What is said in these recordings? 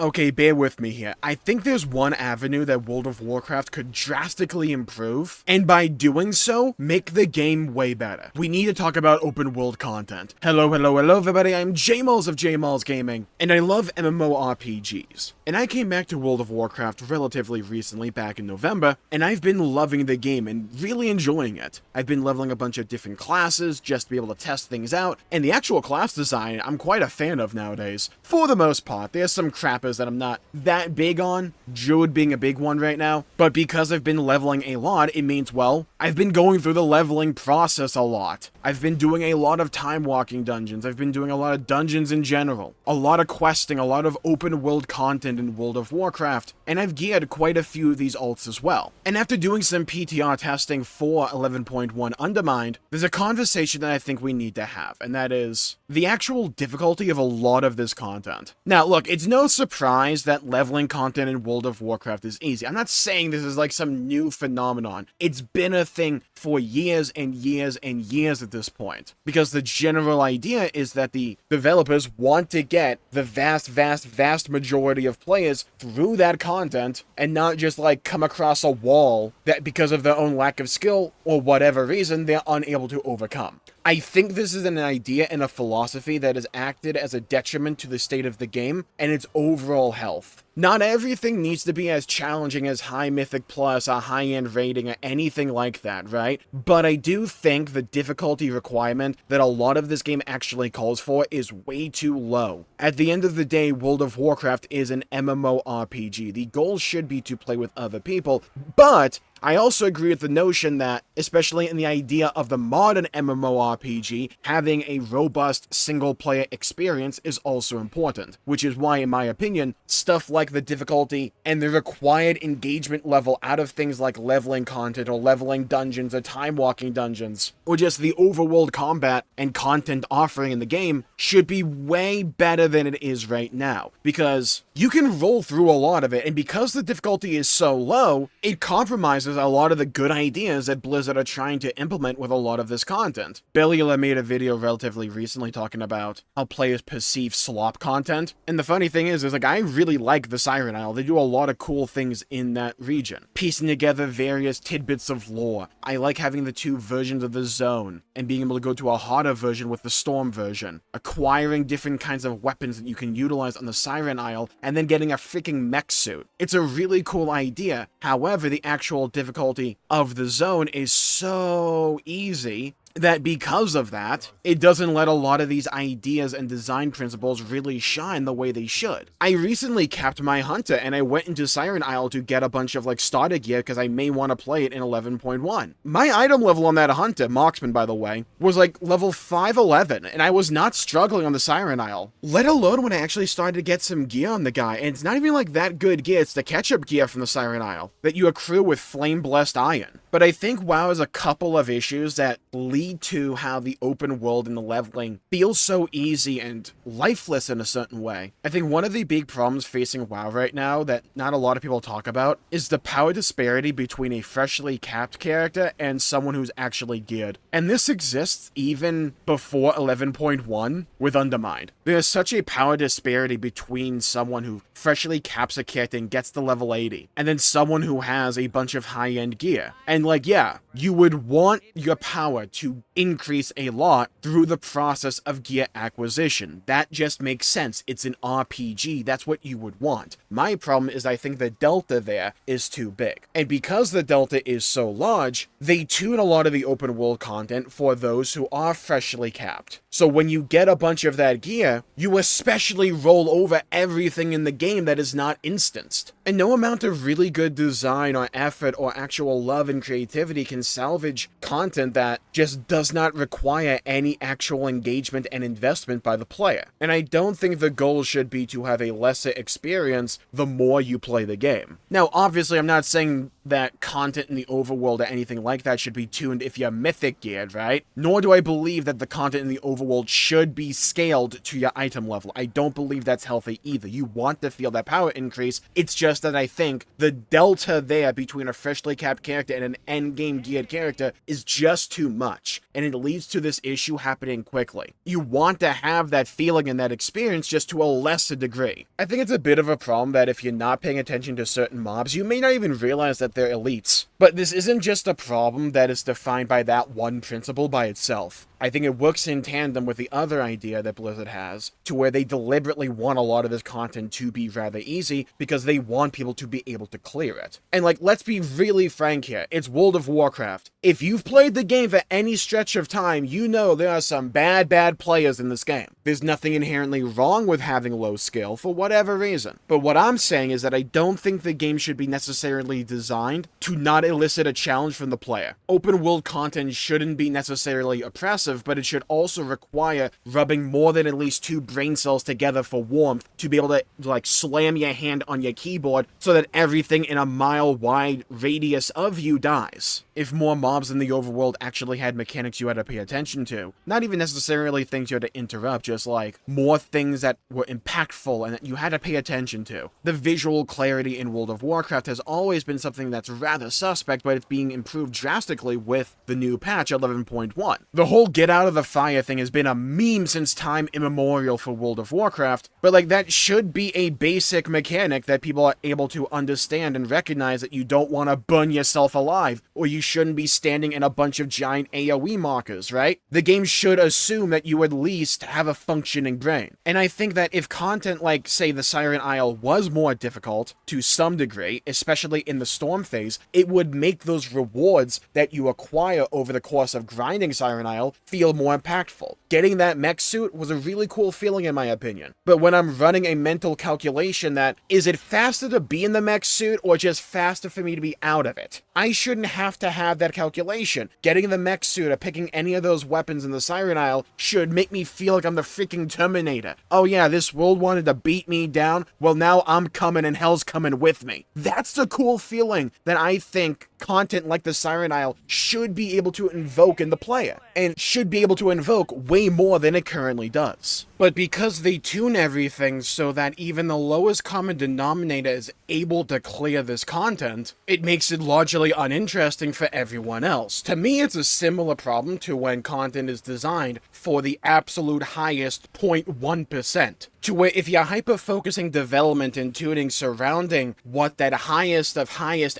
Okay, bear with me here. I think there's one avenue that World of Warcraft could drastically improve, and by doing so, make the game way better. We need to talk about open world content. Hello everybody, I'm Jmulls of Jmulls Gaming, and I love MMORPGs. And I came back to World of Warcraft relatively recently, back in November, and I've been loving the game and really enjoying it. I've been leveling a bunch of different classes just to be able to test things out, and the actual class design I'm quite a fan of nowadays. For the most part, there's some crappers that I'm not that big on, Druid being a big one right now, but because I've been leveling a lot, it means, well, I've been going through the leveling process a lot. I've been doing a lot of time walking dungeons, I've been doing a lot of dungeons in general, a lot of questing, a lot of open world content in World of Warcraft, and I've geared quite a few of these alts as well. And after doing some PTR testing for 11.1 Undermine, there's a conversation that I think we need to have, and that is the actual difficulty of a lot of this content. Now look, it's no surprise that leveling content in World of Warcraft is easy. I'm not saying this is like some new phenomenon. It's been a thing for years and years and years at this point, because the general idea is that the developers want to get the vast majority of players through that content and not just like come across a wall that because of their own lack of skill or whatever reason they're unable to overcome. I think this is an idea and a philosophy that has acted as a detriment to the state of the game and its overall health. Not everything needs to be as challenging as High Mythic Plus, a high-end rating, or anything like that, right? But I do think the difficulty requirement that a lot of this game actually calls for is way too low. At the end of the day, World of Warcraft is an MMORPG. The goal should be to play with other people, but I also agree with the notion that, especially in the idea of the modern MMORPG, having a robust single-player experience is also important, which is why, in my opinion, stuff like the difficulty and the required engagement level out of things like leveling content or leveling dungeons or time-walking dungeons, or just the overworld combat and content offering in the game should be way better than it is right now, because you can roll through a lot of it, and because the difficulty is so low, it compromises a lot of the good ideas that Blizzard are trying to implement with a lot of this content. Bellula made a video relatively recently talking about how players perceive slop content, and the funny thing is like, I really like the Siren Isle. They do a lot of cool things in that region. Piecing together various tidbits of lore. I like having the two versions of the zone, and being able to go to a harder version with the Storm version. Acquiring different kinds of weapons that you can utilize on the Siren Isle, and then getting a freaking mech suit. It's a really cool idea. However, the actual difficulty of the zone is so easy that because of that, it doesn't let a lot of these ideas and design principles really shine the way they should. I recently capped my hunter and I went into Siren Isle to get a bunch of like starter gear because I may want to play it in 11.1. My item level on that hunter, marksman by the way, was like level 511 and I was not struggling on the Siren Isle. Let alone when I actually started to get some gear on the guy, and it's not even like that good gear, it's the catch-up gear from the Siren Isle that you accrue with flame-blessed iron. But I think WoW has a couple of issues that lead to how the open world and the leveling feels so easy and lifeless in a certain way. I think one of the big problems facing WoW right now that not a lot of people talk about is the power disparity between a freshly capped character and someone who's actually geared. And this exists even before 11.1 with Undermine. There's such a power disparity between someone who freshly caps a character and gets to level 80, and then someone who has a bunch of high-end gear. And like, yeah, you would want your power to increase a lot through the process of gear acquisition. That just makes sense. It's an RPG. That's what you would want. My problem is I think the delta there is too big. And because the delta is so large, they tune a lot of the open world content for those who are freshly capped. So when you get a bunch of that gear, you especially roll over everything in the game that is not instanced. And no amount of really good design or effort or actual love and creativity can salvage content that just does not require any actual engagement and investment by the player. And I don't think the goal should be to have a lesser experience the more you play the game. Now, obviously, I'm not saying that content in the overworld or anything like that should be tuned if you're mythic geared, right? Nor do I believe that the content in the overworld should be scaled to your item level. I don't believe that's healthy either. You want to feel that power increase. It's just that I think the delta there between a freshly capped character and an endgame geared character is just too much. and it leads to this issue happening quickly. You want to have that feeling and that experience just to a lesser degree. I think it's a bit of a problem that if you're not paying attention to certain mobs, you may not even realize that they're elites. But this isn't just a problem that is defined by that one principle by itself. I think it works in tandem with the other idea that Blizzard has, to where they deliberately want a lot of this content to be rather easy, because they want people to be able to clear it. And like, let's be really frank here, it's World of Warcraft. If you've played the game for any stretch of time, you know there are some bad players in this game. There's nothing inherently wrong with having low skill for whatever reason. But what I'm saying is that I don't think the game should be necessarily designed to not elicit a challenge from the player. Open world content shouldn't be necessarily oppressive, but it should also require rubbing more than at least 2 brain cells together for warmth to be able to like slam your hand on your keyboard so that everything in a mile-wide radius of you dies. If more mobs in the overworld actually had mechanics you had to pay attention to, not even necessarily things you had to interrupt, just like more things that were impactful and that you had to pay attention to. The visual clarity in World of Warcraft has always been something that's rather suspect, but it's being improved drastically with the new patch 11.1. The whole get out of the fire thing has been a meme since time immemorial for World of Warcraft, but like that should be a basic mechanic that people are able to understand and recognize that you don't want to burn yourself alive, or you shouldn't be standing in a bunch of giant AoE markers, right? The game should assume that you at least have a functioning brain. And I think that if content like, say, the Siren Isle was more difficult to some degree, especially in the Storm phase, it would make those rewards that you acquire over the course of grinding Siren Isle feel more impactful. Getting that mech suit was a really cool feeling in my opinion. But when I'm running a mental calculation that, is it faster to be in the mech suit or just faster for me to be out of it? I shouldn't have to have that calculation. Getting the mech suit or picking any of those weapons in the Siren Isle should make me feel like I'm the freaking Terminator. Oh yeah, this world wanted to beat me down, well now I'm coming and hell's coming with me. That's the cool feeling that I think content like the Siren Isle should be able to invoke in the player, and should be able to invoke way more than it currently does. But because they tune everything so that even the lowest common denominator is able to clear this content, it makes it largely uninteresting for everyone else. To me, it's a similar problem to when content is designed for the absolute highest 0.1%. To where if you're hyper-focusing development and tuning surrounding what that highest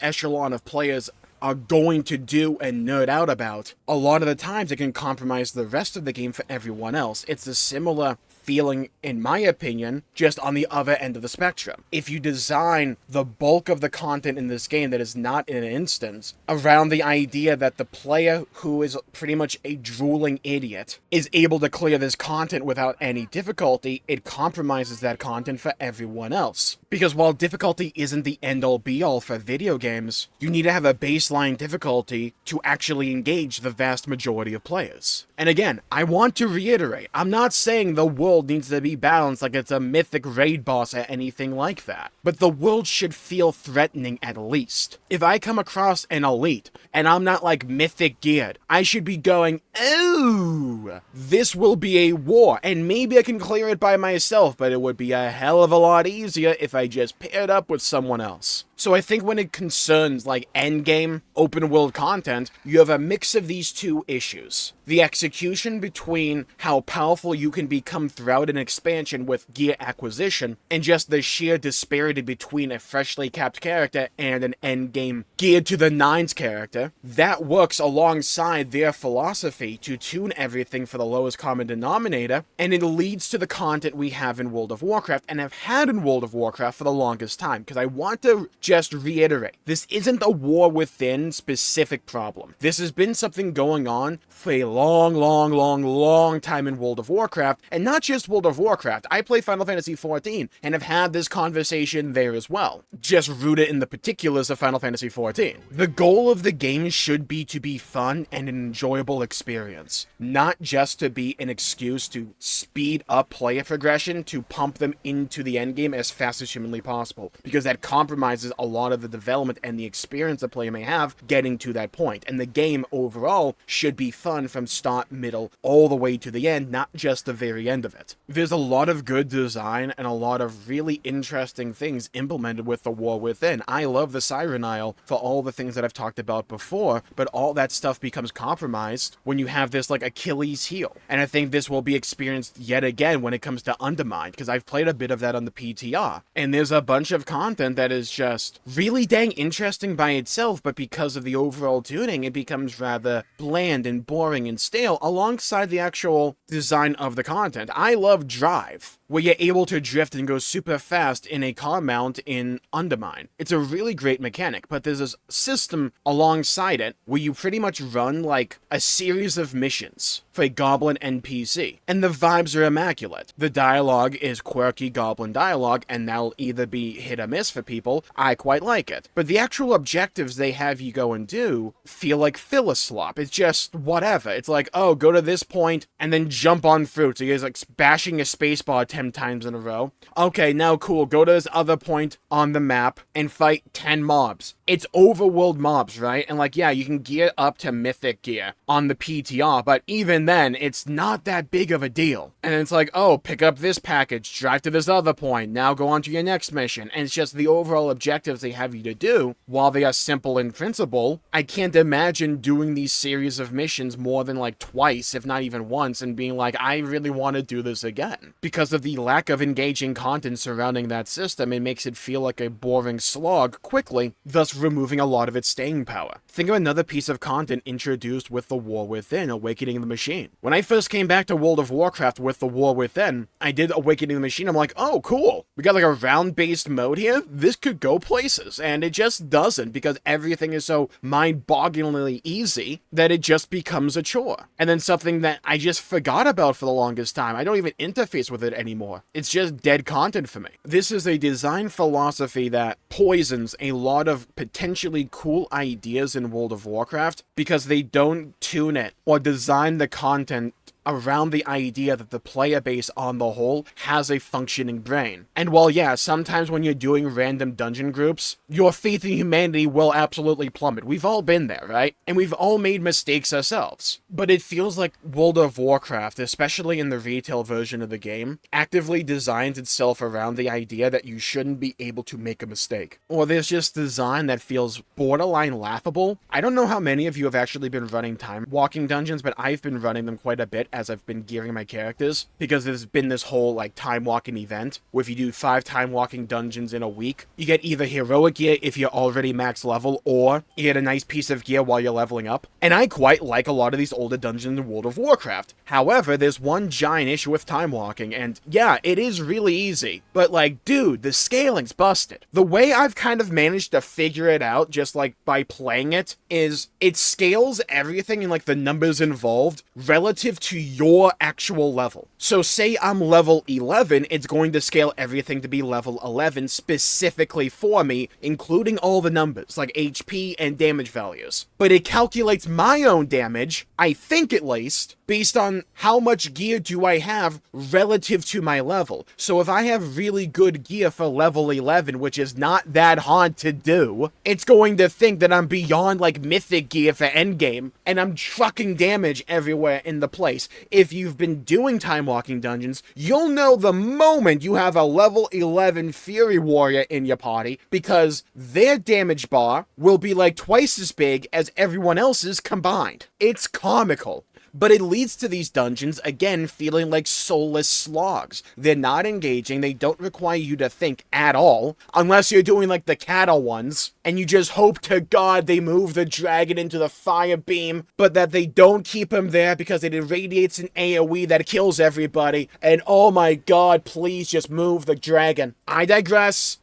echelon of players are going to do and nerd out about, a lot of the times it can compromise the rest of the game for everyone else. It's a similar feeling, in my opinion, just on the other end of the spectrum. If you design the bulk of the content in this game that is not in an instance around the idea that the player who is pretty much a drooling idiot is able to clear this content without any difficulty, it compromises that content for everyone else. Because while difficulty isn't the end-all be-all for video games, you need to have a baseline difficulty to actually engage the vast majority of players. And again, I want to reiterate, I'm not saying the world needs to be balanced like it's a mythic raid boss or anything like that, but the world should feel threatening at least. If I come across an elite and I'm not like mythic geared, I should be going, ooh, this will be a war, and maybe I can clear it by myself, but it would be a hell of a lot easier if I just paired up with someone else. So I think when it concerns like endgame, open world content, you have a mix of these two issues. The execution between how powerful you can become throughout an expansion with gear acquisition, and just the sheer disparity between a freshly capped character and an endgame geared to the nines character. That works alongside their philosophy to tune everything for the lowest common denominator, and it leads to the content we have in World of Warcraft and have had in World of Warcraft for the longest time. Because I want to just reiterate, this isn't a war within specific problem. This has been something going on for a long time in World of Warcraft, and not just World of Warcraft. I play Final Fantasy XIV and have had this conversation there as well, just rooted in the particulars of Final Fantasy XIV. The goal of the game should be to be fun and an enjoyable experience, not just to be an excuse to speed up player progression to pump them into the endgame as fast as humanly possible, because that compromises a lot of the development and the experience the player may have getting to that point. And the game overall should be fun from start, middle, all the way to the end, not just the very end of it. There's a lot of good design and a lot of really interesting things implemented with the War Within. I love the Siren Isle for all the things that I've talked about before, but all that stuff becomes compromised when you have this like Achilles heel. And I think this will be experienced yet again when it comes to Undermine, because I've played a bit of that on the PTR, and there's a bunch of content that is just really dang interesting by itself, but because of the overall tuning, it becomes rather bland and boring and stale alongside the actual design of the content. I love Drive, where you're able to drift and go super fast in a car mount in Undermine. It's a really great mechanic, but there's this system alongside it where you pretty much run like a series of missions for a goblin NPC, and the vibes are immaculate. The dialogue is quirky goblin dialogue, and that'll either be hit or miss for people. I quite like it. But the actual objectives they have you go and do feel like filler slop. It's just whatever. It's like, oh, go to this point and then jump on fruit. So you're like bashing a spacebar 10 times in a row. Okay, now cool, go to this other point on the map and fight 10 mobs. It's overworld mobs, right? And like, yeah, you can gear up to mythic gear on the PTR, but even then, it's not that big of a deal. And it's like, oh, pick up this package, drive to this other point, now go on to your next mission. And it's just the overall objectives they have you to do, while they are simple in principle. I can't imagine doing these series of missions more than like twice, if not even once, and being like, I really want to do this again. Because of the lack of engaging content surrounding that system, it makes it feel like a boring slog quickly, thus removing a lot of its staying power. Think of another piece of content introduced with the War Within, Awakening the Machine. When I first came back to World of Warcraft with the War Within, I did Awakening the Machine. I'm like, oh, cool. We got like a round-based mode here. This could go places. And it just doesn't, because everything is so mind-bogglingly easy that it just becomes a chore. And then something that I just forgot about for the longest time. I don't even interface with it anymore. It's just dead content for me. This is a design philosophy that poisons a lot of potentially cool ideas in World of Warcraft because they don't tune it or design the content around the idea that the player base on the whole has a functioning brain. And while yeah, sometimes when you're doing random dungeon groups, your faith in humanity will absolutely plummet. We've all been there, right? And we've all made mistakes ourselves. But it feels like World of Warcraft, especially in the retail version of the game, actively designs itself around the idea that you shouldn't be able to make a mistake. Or there's just design that feels borderline laughable. I don't know how many of you have actually been running time walking dungeons, but I've been running them quite a bit as I've been gearing my characters, because there's been this whole like time walking event where if you do 5 time walking dungeons in a week, you get either heroic gear if you're already max level, or you get a nice piece of gear while you're leveling up. And I quite like a lot of these older dungeons in World of Warcraft. However, there's one giant issue with time walking, and yeah, it is really easy, but like, dude, the scaling's busted. The way I've kind of managed to figure it out just like by playing it is it scales everything in like the numbers involved relative to your actual level. So say I'm level 11, it's going to scale everything to be level 11 specifically for me, including all the numbers like HP and damage values. But it calculates my own damage, I think at least, based on how much gear do I have relative to my level. So if I have really good gear for level 11, which is not that hard to do, it's going to think that I'm beyond like mythic gear for endgame, and I'm trucking damage everywhere in the place. If you've been doing time walking dungeons, you'll know the moment you have a level 11 Fury Warrior in your party, because their damage bar will be like twice as big as everyone else's combined. It's comical. But it leads to these dungeons, again, feeling like soulless slogs. They're not engaging, they don't require you to think at all, unless you're doing like the cattle ones, and you just hope to God they move the dragon into the fire beam, but that they don't keep him there because it irradiates an AoE that kills everybody, and oh my God, please just move the dragon. I digress.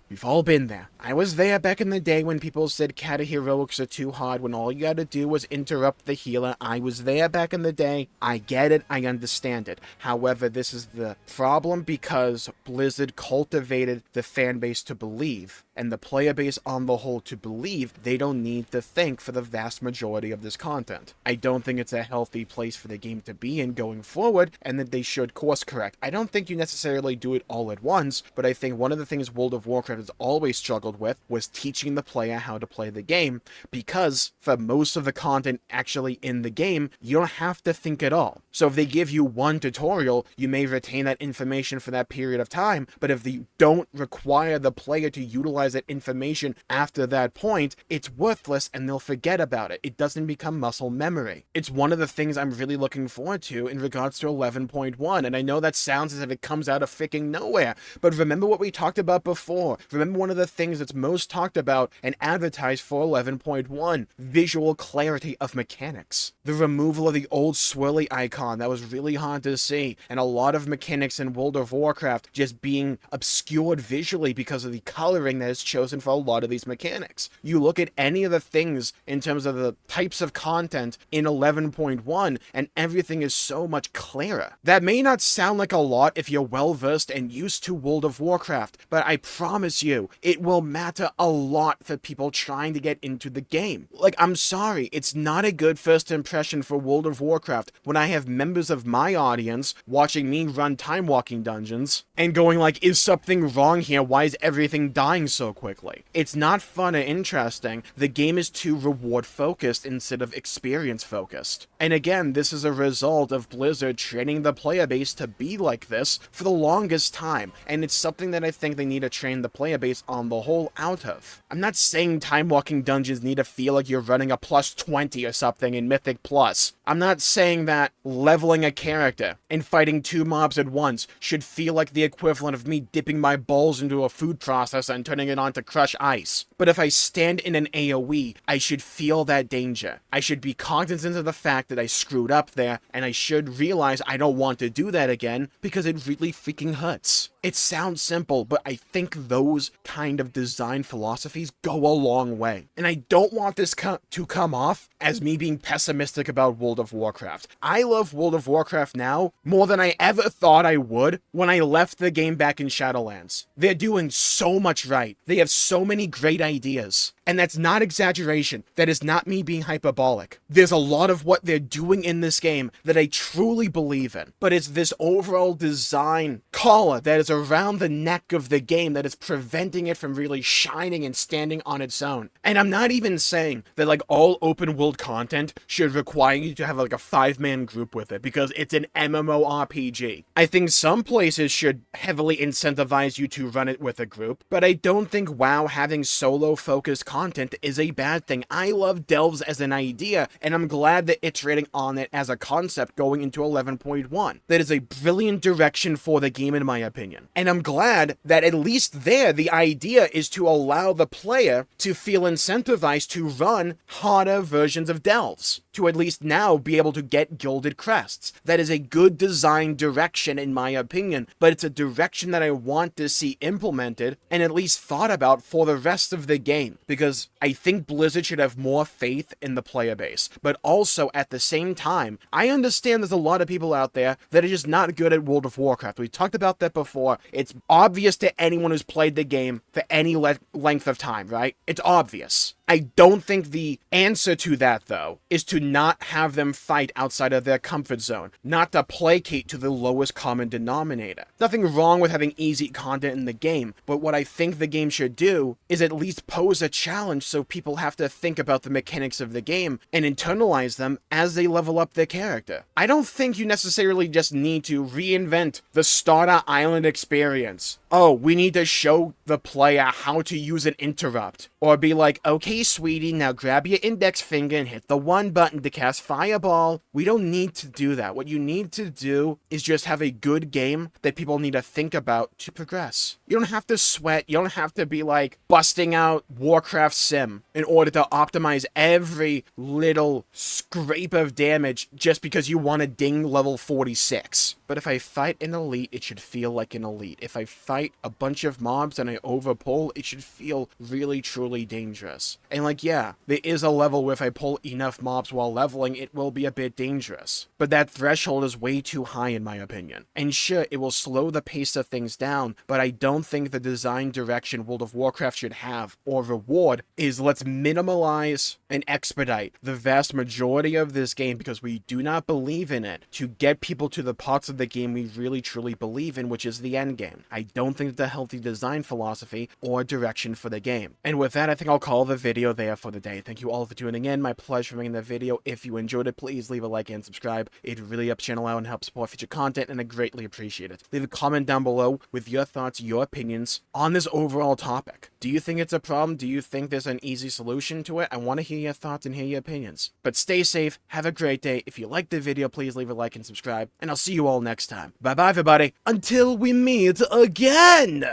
We've all been there. I was there back in the day when people said Kata heroics are too hard when all you gotta do was interrupt the healer. I was there back in the day. I get it. I understand it. However, this is the problem because Blizzard cultivated the fan base to believe, and the player base on the whole to believe they don't need to think for the vast majority of this content. I don't think it's a healthy place for the game to be in going forward, and that they should course correct. I don't think you necessarily do it all at once, but I think one of the things World of Warcraft has always struggled with was teaching the player how to play the game, because for most of the content actually in the game, you don't have to think at all. So if they give you one tutorial, you may retain that information for that period of time, but if they don't require the player to utilize that information after that point, it's worthless and they'll forget about it. It doesn't become muscle memory. It's one of the things I'm really looking forward to in regards to 11.1, and I know that sounds as if it comes out of freaking nowhere, but remember what we talked about before. Remember one of the things that's most talked about and advertised for 11.1, visual clarity of mechanics. The removal of the old swirly icon that was really hard to see, and a lot of mechanics in World of Warcraft just being obscured visually because of the coloring that is chosen for a lot of these mechanics. You look at any of the things in terms of the types of content in 11.1 and everything is so much clearer. That may not sound like a lot if you're well versed and used to World of Warcraft, but I promise you, it will matter a lot for people trying to get into the game. Like, I'm sorry, it's not a good first impression for World of Warcraft when I have members of my audience watching me run time walking dungeons and going like, is something wrong here? Why is everything dying so quickly? It's not fun or interesting. The game is too reward focused instead of experience focused. And again, this is a result of Blizzard training the player base to be like this for the longest time, and it's something that I think they need to train the player base on the whole out of. I'm not saying time walking dungeons need to feel like you're running a plus 20 or something in Mythic Plus. I'm not saying that leveling a character and fighting 2 mobs at once should feel like the equivalent of me dipping my balls into a food processor and turning it on to crush ice. But if I stand in an AoE, I should feel that danger. I should be cognizant of the fact that I screwed up there, and I should realize I don't want to do that again because it really freaking hurts. It sounds simple, but I think those kind of design philosophies go a long way. And I don't want this to come off as me being pessimistic about World of Warcraft. I love World of Warcraft now more than I ever thought I would when I left the game back in Shadowlands. They're doing so much right. They have so many great ideas. And that's not exaggeration. That is not me being hyperbolic. There's a lot of what they're doing in this game that I truly believe in. But it's this overall design collar that is around the neck of the game that is preventing it from really shining and standing on its own. And I'm not even saying that like all open world content should require you to have like a 5-man group with it because it's an MMORPG. I think some places should heavily incentivize you to run it with a group, but I don't think WoW having solo focused content is a bad thing. I love Delves as an idea, and I'm glad that iterating on it as a concept going into 11.1. That is a brilliant direction for the game in my opinion. And I'm glad that at least there, the idea is to allow the player to feel incentivized to run harder versions of Delves, to at least now be able to get gilded crests. That is a good design direction in my opinion, but it's a direction that I want to see implemented and at least thought about for the rest of the game, because I think Blizzard should have more faith in the player base. But also at the same time, I understand there's a lot of people out there that are just not good at World of Warcraft. We talked about that before. It's obvious to anyone who's played the game for any length of time, right? It's obvious. I don't think the answer to that, though, is to not have them fight outside of their comfort zone, not to placate to the lowest common denominator. Nothing wrong with having easy content in the game, but what I think the game should do is at least pose a challenge so people have to think about the mechanics of the game and internalize them as they level up their character. I don't think you necessarily just need to reinvent the starter island experience. Oh, we need to show the player how to use an interrupt. Or be like, okay, sweetie, now grab your index finger and hit the 1 button to cast Fireball. We don't need to do that. What you need to do is just have a good game that people need to think about to progress. You don't have to sweat. You don't have to be like busting out Warcraft Sim in order to optimize every little scrape of damage just because you want to ding level 46. But if I fight an elite, it should feel like an elite. If I fight a bunch of mobs and I overpull, it should feel really, truly dangerous. And like, yeah, there is a level where if I pull enough mobs while leveling, it will be a bit dangerous. But that threshold is way too high in my opinion. And sure, it will slow the pace of things down, but I don't think the design direction World of Warcraft should have or reward is let's minimalize and expedite the vast majority of this game because we do not believe in it to get people to the parts of the game we really truly believe in, which is the end game. I don't think it's a healthy design philosophy or direction for the game. And with that, I think I'll call the video there for the day. Thank you all for tuning in. My pleasure making the video. If you enjoyed it, please leave a like and subscribe. It really helps the channel out and helps support future content, and I greatly appreciate it. Leave a comment down below with your thoughts, your opinions on this overall topic. Do you think it's a problem? Do you think there's an easy solution to it? I want to hear your thoughts and hear your opinions. But stay safe, have a great day. If you liked the video, please leave a like and subscribe, and I'll see you all next time. Bye bye everybody, until we meet again!